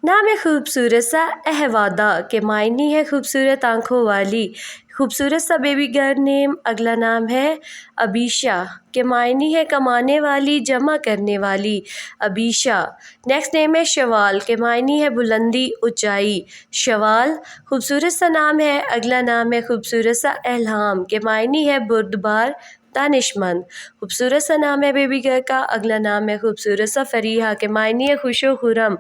نام ہے خوبصورت سا احوادا کے معنی ہے خوبصورت آنکھوں والی. خوبصورت سا بیبی گرل نیم اگلا نام ہے ابیشا کے معنی ہے کمانے والی جمع کرنے والی. ابیشا. نیکسٹ نیم ہے شوال کے معنی ہے بلندی اونچائی. شوال. خوبصورت سا نام ہے اگلا نام ہے خوبصورت سا الہام کے معنی ہے بردبار دانشمند. خوبصورت سا نام ہے بیبی گرل کا اگلا نام ہے خوبصورت سا فریحہ کے معنی ہے خوش و خرم.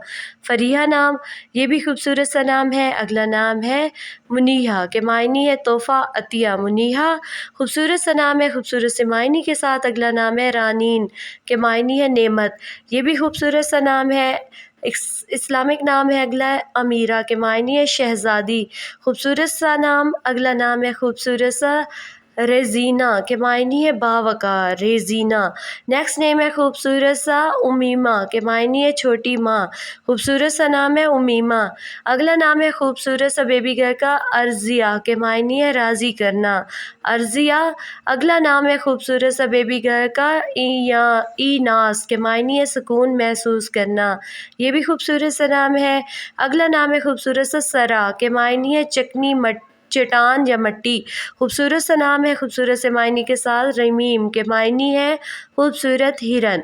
فریحہ نام یہ بھی خوبصورت سا نام ہے اگلا نام ہے منیہا کے معنی ہے تحفہ عطیہ. منیہا. خوبصورت سا نام ہے خوبصورت سے معنی کے ساتھ اگلا نام ہے رانین کے معنی ہے نعمت. یہ بھی خوبصورت سا نام ہے. اسلامک نام ہے اگلا امیرہ کے معنی ہے شہزادی. خوبصورت سا نام اگلا نام ہے خوبصورت سا ریزینہ کے معنی ہے باوقار. ریزینہ. نیکسٹ نیم ہے خوبصورت سا امیمہ کے معنی ہے چھوٹی ماں. خوبصورت سا نام ہے امیمہ. اگلا نام ہے خوبصورت سا بیبی گرل کا ارضیہ کے معنی ہے راضی کرنا. ارضیہ. اگلا نام ہے خوبصورت سا بیبی گرل کا ایناس کے معنی ہے سکون محسوس کرنا. یہ بھی خوبصورت سا نام ہے. اگلا نام ہے خوبصورت سا سرا کے معنی ہے چکنی چٹان یا مٹی. خوبصورت سا نام ہے خوبصورت سے معنی کے ساتھ رمیم کے معنی ہے خوبصورت ہرن.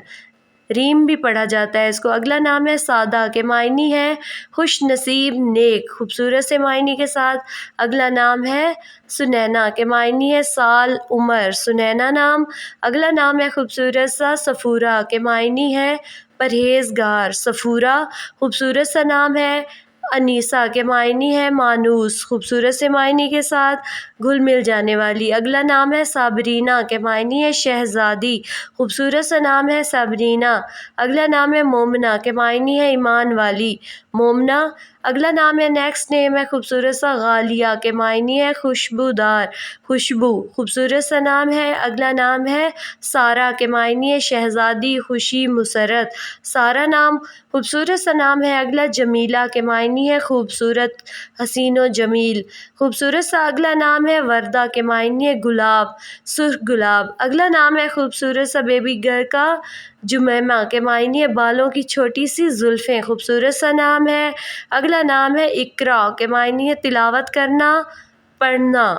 ریم بھی پڑھا جاتا ہے اس کو. اگلا نام ہے سعادہ کے معنی ہے خوش نصیب نیک. خوبصورت سے معنی کے ساتھ اگلا نام ہے سنینا کے معنی ہے سال عمر. سنینا نام. اگلا نام ہے خوبصورت سا صفورہ کے معنی ہے پرہیزگار. صفورہ. خوبصورت سا نام ہے انیسہ کے معنی ہے مانوس. خوبصورت سے معنی کے ساتھ گھل مل جانے والی. اگلا نام ہے صابرینہ کے معنی ہے شہزادی. خوبصورت سا نام ہے صابرینہ. اگلا نام ہے مومنہ کے معنی ہے ایمان والی. مومنہ. اگلا نام ہے نیکسٹ نیم ہے خوبصورت سا غالیہ کے معنی ہے خوشبودار. خوشبو. خوبصورت سا نام ہے اگلا نام ہے سارہ کے معنی ہے شہزادی خوشی مسرت. سارہ نام. خوبصورت سا نام ہے اگلا جمیلہ کے معنی ہے خوبصورت حسین و جمیل. خوبصورت سا اگلا نام ہے وردہ کے معنی ہے گلاب سرخ گلاب. اگلا نام ہے خوبصورت سا بیبی گرل کا جمیمہ کے معنی ہے بالوں کی چھوٹی سی زلفیں. خوبصورت سا نام ہے. اگلا نام ہے اقرا کے معنی ہے تلاوت کرنا پڑھنا.